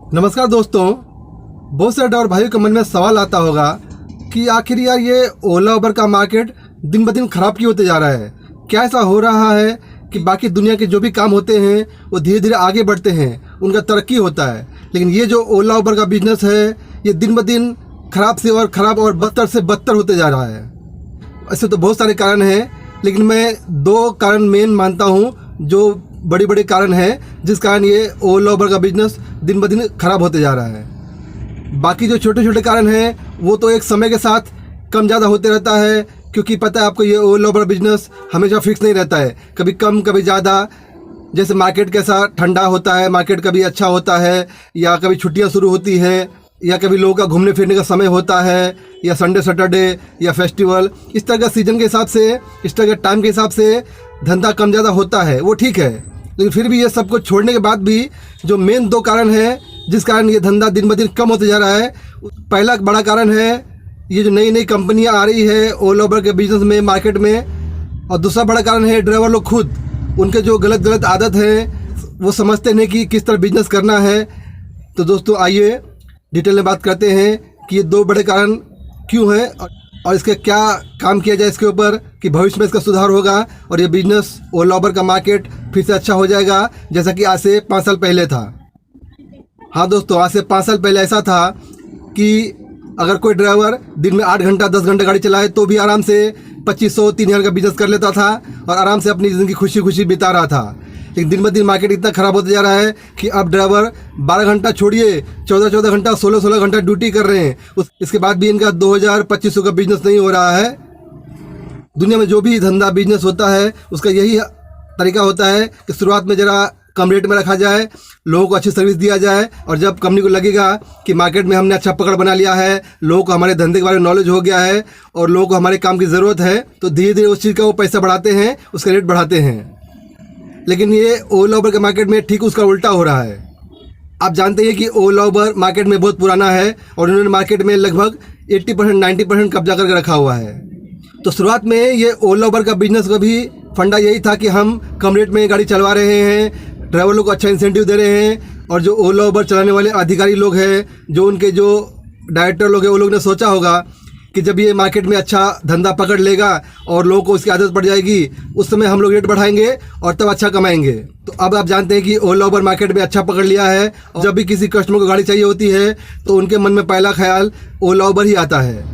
नमस्कार दोस्तों। बहुत सारे ड्राइवर भाइयों के मन में सवाल आता होगा कि आखिर यार ये ओला उबर का मार्केट दिन ब दिन ख़राब क्यों होते जा रहा है। क्या ऐसा हो रहा है कि बाकी दुनिया के जो भी काम होते हैं वो धीरे धीरे आगे बढ़ते हैं, उनका तरक्की होता है, लेकिन ये जो ओला उबर का बिजनेस है ये दिन ब दिन ख़राब और बदतर से बदतर होते जा रहा है। ऐसे तो बहुत सारे कारण हैं, लेकिन मैं दो कारण मेन मानता हूँ जो बड़े बड़े कारण हैं जिस कारण ये ओला उबर का बिजनेस दिन ब दिन ख़राब होते जा रहा है। बाकी जो छोटे छोटे कारण हैं वो तो एक समय के साथ कम ज़्यादा होते रहता है, क्योंकि पता है आपको ये ओला उबर बिजनेस हमेशा फिक्स नहीं रहता है, कभी कम कभी ज़्यादा। जैसे मार्केट कैसा ठंडा होता है, मार्केट कभी अच्छा होता है, या कभी छुट्टियाँ शुरू होती है, या कभी लोगों का घूमने फिरने का समय होता है, या संडे सैटरडे या फेस्टिवल, इस तरह का सीज़न के हिसाब से, इस तरह के टाइम के हिसाब से धंधा कम ज़्यादा होता है, वो ठीक है। लेकिन फिर भी ये सब कुछ छोड़ने के बाद भी जो मेन दो कारण हैं जिस कारण ये धंधा दिन ब दिन कम होते जा रहा है, पहला बड़ा कारण है ये जो नई नई कंपनियां आ रही है ओला उबर के बिजनेस में, मार्केट में। और दूसरा बड़ा कारण है ड्राइवर लोग खुद, उनके जो गलत आदत है वो समझते नहीं कि किस तरह बिजनेस करना है। तो दोस्तों आइए डिटेल में बात करते हैं कि ये दो बड़े कारण क्यों हैं और इसके क्या काम किया जाए इसके ऊपर कि भविष्य में इसका सुधार होगा और ये बिजनेस ओला उबर का मार्केट फिर से अच्छा हो जाएगा जैसा कि आज से 5 साल पहले था। हाँ दोस्तों, आज से 5 साल पहले ऐसा था कि अगर कोई ड्राइवर दिन में 8 घंटा 10 घंटा गाड़ी चलाए तो भी आराम से 2500-3000 का बिजनेस कर लेता था और आराम से अपनी ज़िंदगी खुशी खुशी बिता रहा था। लेकिन दिन ब दिन मार्केट इतना ख़राब होता जा रहा है कि अब ड्राइवर 12 घंटा छोड़िए 14-14 घंटा 16-16 घंटा ड्यूटी कर रहे हैं। इसके बाद भी इनका 2000-2500 का बिजनेस नहीं हो रहा है। दुनिया में जो भी धंधा बिजनेस होता है उसका यही तरीका होता है कि शुरुआत में ज़रा कम रेट में रखा जाए, लोगों को अच्छी सर्विस दिया जाए, और जब कंपनी को लगेगा कि मार्केट में हमने अच्छा पकड़ बना लिया है, लोगों को हमारे धंधे के बारे में नॉलेज हो गया है और लोगों को हमारे काम की ज़रूरत है, तो धीरे धीरे उस चीज़ का वो पैसा बढ़ाते हैं, उसका रेट बढ़ाते हैं। लेकिन ये ओला उबर के मार्केट में ठीक उसका उल्टा हो रहा है। आप जानते हैं कि ओला उबर मार्केट में बहुत पुराना है और उन्होंने मार्केट में लगभग 80% 90% कब्जा करके रखा हुआ है। तो शुरुआत में ये ओला उबर का बिजनेस का भी फंडा यही था कि हम कम रेट में गाड़ी चलवा रहे हैं, ड्राइवर लोग को अच्छा इंसेंटिव दे रहे हैं, और जो ओला उबर चलाने वाले अधिकारी लोग हैं, जो उनके जो डायरेक्टर लोग हैं, वो लोग ने सोचा होगा कि जब ये मार्केट में अच्छा धंधा पकड़ लेगा और लोगों को उसकी आदत पड़ जाएगी, उस समय हम लोग रेट बढ़ाएंगे और तब अच्छा कमाएंगे। तो अब आप जानते हैं कि ओला उबर मार्केट में अच्छा पकड़ लिया है, और जब भी किसी कस्टमर को गाड़ी चाहिए होती है तो उनके मन में पहला ख्याल ओला उबर ही आता है।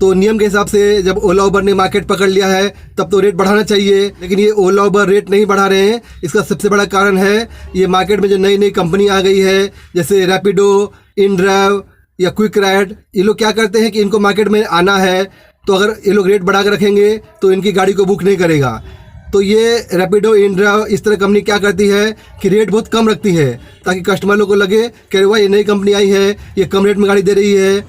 तो नियम के हिसाब से जब ओला उबर ने मार्केट पकड़ लिया है तब तो रेट बढ़ाना चाहिए, लेकिन ये ओला उबर रेट नहीं बढ़ा रहे हैं। इसका सबसे बड़ा कारण है ये मार्केट में जो नई नई कंपनी आ गई है, जैसे रैपिडो, इनड्राइव या क्विक राइड। ये लोग क्या करते हैं कि इनको मार्केट में आना है, तो अगर ये लोग रेट बढ़ा कर रखेंगे तो इनकी गाड़ी को बुक नहीं करेगा। तो ये रैपिडो, इनड्राइव, इस तरह कंपनी क्या करती है कि रेट बहुत कम रखती है ताकि कस्टमर लोग को लगे कि अरे वाह ये नई कंपनी आई है, ये कम रेट में गाड़ी दे रही है।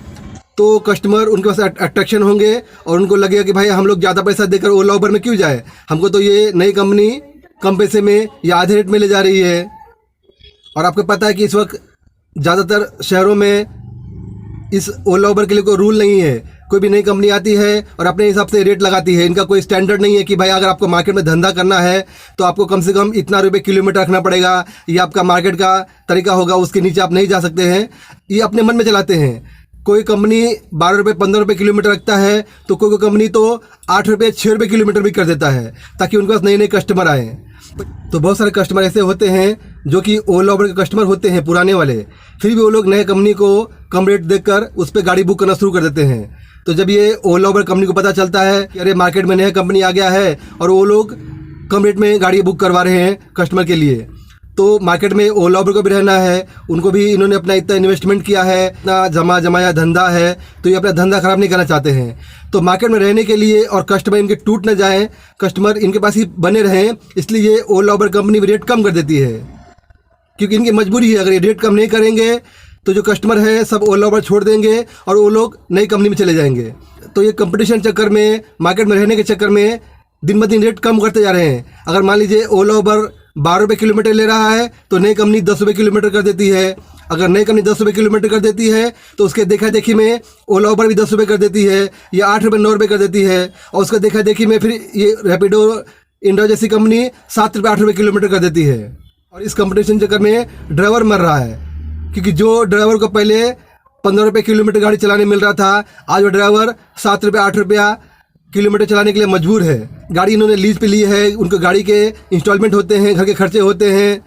तो कस्टमर उनके पास अट्रैक्शन होंगे और उनको लगेगा कि भाई हम लोग ज़्यादा पैसा देकर ओला उबर में क्यों जाए, हमको तो ये नई कंपनी कम पैसे में या आधे रेट में ले जा रही है। और आपको पता है कि इस वक्त ज़्यादातर शहरों में इस ओला उबर के लिए कोई रूल नहीं है। कोई भी नई कंपनी आती है और अपने हिसाब से रेट लगाती है। इनका कोई स्टैंडर्ड नहीं है कि भाई अगर आपको मार्केट में धंधा करना है तो आपको कम से कम इतना रुपये किलोमीटर रखना पड़ेगा, ये आपका मार्केट का तरीका होगा, उसके नीचे आप नहीं जा सकते हैं। ये अपने मन में चलाते हैं। कोई कंपनी 12 रुपये 15 रुपये किलोमीटर रखता है, तो कोई कंपनी तो 8 रुपये 6 रुपये किलोमीटर भी कर देता है ताकि उनके पास नए नए कस्टमर आए। तो बहुत सारे कस्टमर ऐसे होते हैं जो कि ओला उबर के कस्टमर होते हैं पुराने वाले, फिर भी वो लोग नए कंपनी को कम रेट देकर उस पर गाड़ी बुक करना शुरू कर देते हैं। तो जब ये ओला उबर कंपनी को पता चलता है कि अरे मार्केट में नया कंपनी आ गया है और वो लोग कम रेट में गाड़ी बुक करवा रहे हैं कस्टमर के लिए, तो मार्केट में ओला उबर को भी रहना है, उनको भी इन्होंने अपना इतना इन्वेस्टमेंट किया है, इतना जमाया धंधा है, तो ये अपना धंधा ख़राब नहीं करना चाहते हैं। तो मार्केट में रहने के लिए और कस्टमर इनके टूट न जाएं, कस्टमर इनके पास ही बने रहें, इसलिए ये ओला उबर कंपनी रेट कम कर देती है, क्योंकि इनकी मजबूरी है। अगर ये रेट कम नहीं करेंगे तो जो कस्टमर है सब ओला उबर छोड़ देंगे और वो लोग नई कंपनी में चले जाएंगे। तो ये कंपटीशन चक्कर में, मार्केट में रहने के चक्कर में दिन ब दिन रेट कम करते जा रहे हैं। अगर मान लीजिए ओला उबर 12 रुपये किलोमीटर ले रहा है तो नई कंपनी 10 रुपये किलोमीटर कर देती है। अगर नई कंपनी 10 रुपये किलोमीटर कर देती है तो उसके देखा देखी में ओला उबर भी 10 रुपये कर देती है, या 8 रुपये 9 रुपये कर देती है, और उसका देखा देखी में फिर ये रैपिडो, इंडिया जैसी कंपनी 7 रुपये 8 रुपये किलोमीटर कर देती है। और इस कंपटीशन चक्कर में ड्राइवर मर रहा है। क्योंकि जो ड्राइवर को पहले 15 रुपये किलोमीटर गाड़ी चलाने मिल रहा था, आज वो ड्राइवर 7 रुपये 8 रुपया किलोमीटर चलाने के लिए मजबूर है। गाड़ी इन्होंने लीज पे ली है, उनको गाड़ी के इंस्टॉलमेंट होते हैं, घर के खर्चे होते हैं,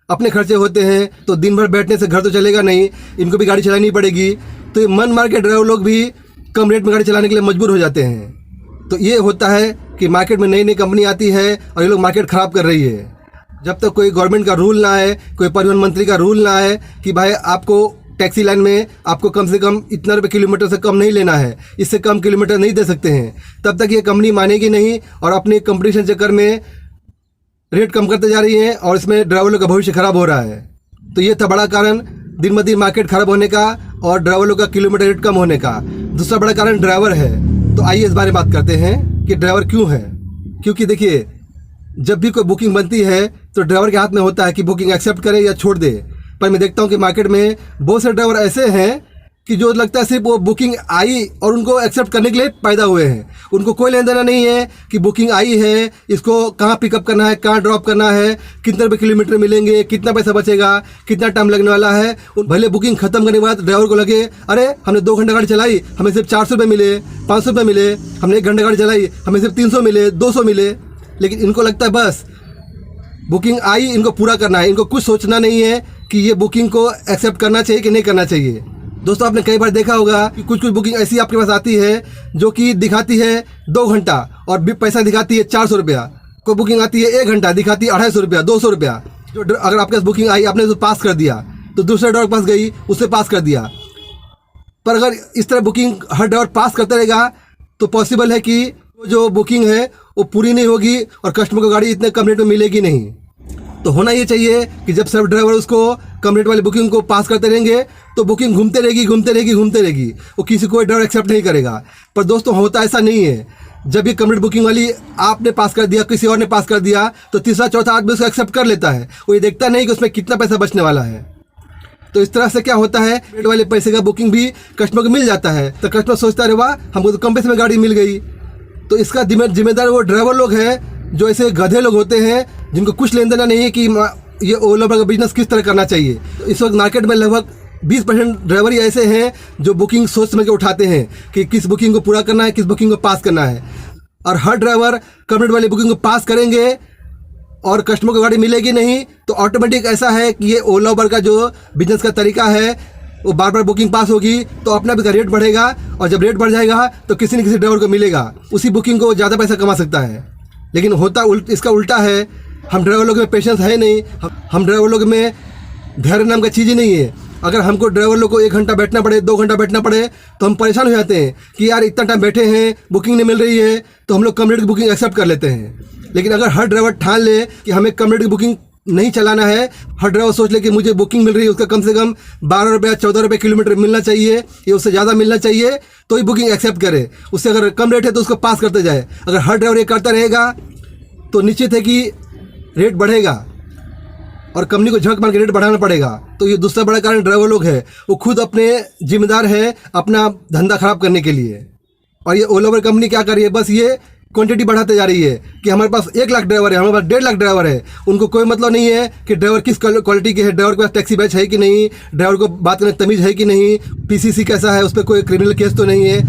अपने खर्चे होते हैं, तो दिन भर बैठने से घर तो चलेगा नहीं, इनको भी गाड़ी चलानी पड़ेगी। तो ये मन मार के ड्राइवर लोग भी कम रेट में गाड़ी चलाने के लिए मजबूर हो जाते हैं। तो ये होता है कि मार्केट में नई नई कंपनी आती है और ये लोग मार्केट ख़राब कर रही है। जब तक कोई गवर्नमेंट का रूल ना आए, कोई परिवहन मंत्री का रूल ना आए कि भाई आपको टैक्सी लाइन में आपको कम से कम इतना रुपये किलोमीटर से कम नहीं लेना है, इससे कम किलोमीटर नहीं दे सकते हैं, तब तक ये कंपनी मानेगी नहीं और अपने कंपटीशन चक्कर में रेट कम करते जा रही है और इसमें ड्राइवरों का भविष्य खराब हो रहा है। तो ये था बड़ा कारण दिन ब दिन मार्केट खराब होने का और ड्राइवरों का किलोमीटर रेट कम होने का। दूसरा बड़ा कारण ड्राइवर है। तो आइए इस बारे में बात करते हैं कि ड्राइवर क्यों है। क्योंकि देखिए, जब भी कोई बुकिंग बनती है तो ड्राइवर के हाथ में होता है कि बुकिंग एक्सेप्ट करे या छोड़ दे। पर मैं देखता हूँ कि मार्केट में बहुत से ड्राइवर ऐसे हैं कि जो लगता है सिर्फ वो बुकिंग आई और उनको एक्सेप्ट करने के लिए पैदा हुए हैं। उनको कोई लेना देना नहीं है कि बुकिंग आई है, इसको कहाँ पिकअप करना है, कहाँ ड्रॉप करना है, कितने रुपये किलोमीटर मिलेंगे, कितना पैसा बचेगा, कितना टाइम लगने वाला है। भले बुकिंग खत्म करने के बाद ड्राइवर को लगे अरे हमने 2 घंटे गाड़ी चलाई, हमें सिर्फ 400 रुपये मिले, 500 रुपये मिले, हमने 1 घंटे गाड़ी चलाई, हमें सिर्फ 300 मिले, 200 मिले। लेकिन इनको लगता है बस बुकिंग आई, इनको पूरा करना है, इनको कुछ सोचना नहीं है कि ये बुकिंग को एक्सेप्ट करना चाहिए कि नहीं करना चाहिए। दोस्तों, आपने कई बार देखा होगा कि कुछ बुकिंग ऐसी आपके पास आती है जो कि दिखाती है 2 घंटा और पैसा दिखाती है 400 रुपया। कोई बुकिंग आती है 1 घंटा, दिखाती है 250 रुपया, 200 रुपया। जो अगर आपके पास बुकिंग आई, आपने तो पास कर दिया, तो दूसरे ड्राइवर के पास गई, उससे पास कर दिया। पर अगर इस तरह बुकिंग हर ड्राइवर पास करता रहेगा तो पॉसिबल है कि जो बुकिंग है वो पूरी नहीं होगी और कस्टमर को गाड़ी इतने कम रेट में मिलेगी नहीं। तो होना ये चाहिए कि जब सब ड्राइवर उसको कम रेट वाली बुकिंग को पास करते रहेंगे तो बुकिंग घूमते रहेगी, वो किसी को ड्राइवर एक्सेप्ट नहीं करेगा। पर दोस्तों, होता ऐसा नहीं है। जब ये कम रेट बुकिंग वाली आपने पास कर दिया, किसी और ने पास कर दिया, तो तीसरा चौथा आदमी उसको एक्सेप्ट कर लेता है। वो ये देखता नहीं कि उसमें कितना पैसा बचने वाला है। तो इस तरह से क्या होता है, रेट वाले पैसे का बुकिंग भी कस्टमर को मिल जाता है। तो कस्टमर सोचता है वाह, हमको तो कम पैसे में गाड़ी मिल गई। तो इसका जिम्मेदार वो ड्राइवर लोग हैं जो ऐसे गधे लोग होते हैं जिनको कुछ लेन देना नहीं है कि ये ओला उबर का बिजनेस किस तरह करना चाहिए। तो इस वक्त मार्केट में लगभग 20% ड्राइवर ही ऐसे हैं जो बुकिंग सोच समझ के उठाते हैं कि किस बुकिंग को पूरा करना है, किस बुकिंग को पास करना है। और हर ड्राइवर कम रेट वाली बुकिंग को पास करेंगे और कस्टमर को गाड़ी मिलेगी नहीं, तो ऑटोमेटिक ऐसा है कि ये ओला उबर का जो बिजनेस का तरीका है वो बार बार बुकिंग पास होगी तो अपना भी रेट बढ़ेगा और जब रेट बढ़ जाएगा तो किसी न किसी ड्राइवर को मिलेगा, उसी बुकिंग को ज़्यादा पैसा कमा सकता है। लेकिन होता इसका उल्टा है। हम ड्राइवर लोग में पेशेंस है नहीं, हम ड्राइवर लोग में धैर्य नाम का चीज़ ही नहीं है। अगर हमको ड्राइवर लोग को 1 घंटा बैठना पड़े, 2 घंटा बैठना पड़े तो हम परेशान हो जाते हैं कि यार इतना टाइम बैठे हैं, बुकिंग नहीं मिल रही है, तो हम लोग कम रेट की बुकिंग एक्सेप्ट कर लेते हैं। लेकिन अगर हर ड्राइवर ठान ले कि हमें कम रेट की बुकिंग नहीं चलाना है, हर ड्राइवर सोच ले कि मुझे बुकिंग मिल रही है उसका कम से कम 12 रुपया 14 रुपये किलोमीटर मिलना चाहिए या उससे ज़्यादा मिलना चाहिए, तो ही बुकिंग एक्सेप्ट करे। उससे अगर कम रेट है तो उसको पास करते जाए। अगर हर ड्राइवर ये करता रहेगा तो निश्चित है कि रेट बढ़ेगा और कंपनी को झक मार के रेट बढ़ाना पड़ेगा। तो ये दूसरा बड़ा कारण ड्राइवर लोग है, वो खुद अपने जिम्मेदार है अपना धंधा खराब करने के लिए। और ये ओला उबर कंपनी क्या कर रही है, बस ये क्वांटिटी बढ़ाते जा रही है कि हमारे पास 1 लाख ड्राइवर है, हमारे पास 1.5 लाख ड्राइवर है। उनको कोई मतलब नहीं है कि ड्राइवर किस क्वालिटी के है, ड्राइवर के पास टैक्सी बैच है कि नहीं, ड्राइवर को बात करने तमीज़ है कि नहीं, पीसीसी कैसा है, उस पर कोई क्रिमिनल केस तो नहीं है।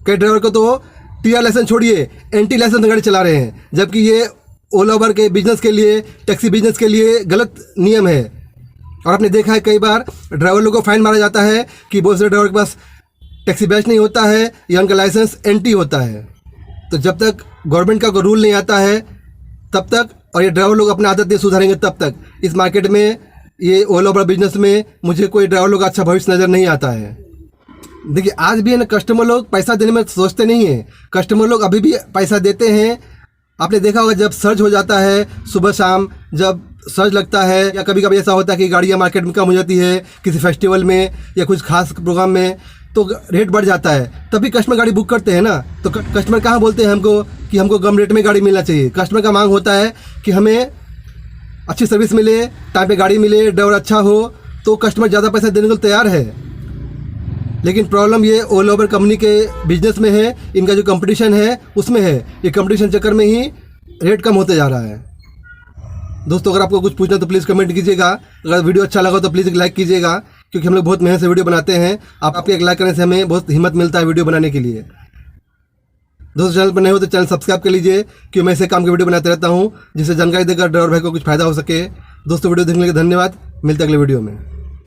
कई ड्राइवर को तो टीआर लाइसेंस छोड़िए, एंटी लाइसेंस गाड़ी चला रहे हैं, जबकि ये ओला उबर के बिजनेस के लिए, टैक्सी बिजनेस के लिए गलत नियम है। और आपने देखा है कई बार ड्राइवर लोगों को फाइन मारा जाता है कि बहुत से ड्राइवर के पास टैक्सी बैच नहीं होता है या उनका लाइसेंस एंटी होता है। तो जब तक गवर्नमेंट का कोई रूल नहीं आता है तब तक, और ये ड्राइवर लोग अपनी आदत नहीं सुधारेंगे तब तक, इस मार्केट में, ये ओला उबर बिजनेस में मुझे कोई ड्राइवर लोग अच्छा भविष्य नज़र नहीं आता है। देखिए, आज भी है ना, कस्टमर लोग पैसा देने में सोचते नहीं हैं। कस्टमर लोग अभी भी पैसा देते हैं। आपने देखा होगा जब सर्च हो जाता है सुबह शाम, जब सर्च लगता है या कभी कभी ऐसा होता है कि गाड़ियाँ मार्केट में कम हो जाती है किसी फेस्टिवल में या कुछ खास प्रोग्राम में, तो रेट बढ़ जाता है, तभी कस्टमर गाड़ी बुक करते हैं ना। तो कस्टमर कहाँ बोलते हैं हमको कि हमको कम रेट में गाड़ी मिलना चाहिए। कस्टमर का मांग होता है कि हमें अच्छी सर्विस मिले, टाइम पे गाड़ी मिले, ड्राइवर अच्छा हो, तो कस्टमर ज़्यादा पैसा देने को तैयार है। लेकिन प्रॉब्लम ये ओला उबर कंपनी के बिजनेस में है, इनका जो कंपटीशन है उसमें है। ये कंपटीशन चक्कर में ही रेट कम होते जा रहा है। दोस्तों, अगर आपको कुछ पूछना तो प्लीज़ कमेंट कीजिएगा। अगर वीडियो अच्छा लगा तो प्लीज़ लाइक कीजिएगा। क्योंकि हम लोग बहुत मेहनत से वीडियो बनाते हैं। आपके एक लाइक करने से हमें बहुत हिम्मत मिलता है वीडियो बनाने के लिए। दोस्तों चैनल पर नए हो तो चैनल सब्सक्राइब कर लीजिए, क्योंकि मैं ऐसे काम की वीडियो बनाते रहता हूँ जिससे जानकारी देकर ड्राइवर भाई को कुछ फायदा हो सके। दोस्तों वीडियो देखने के लिए धन्यवाद, मिलते हैं अगले वीडियो में।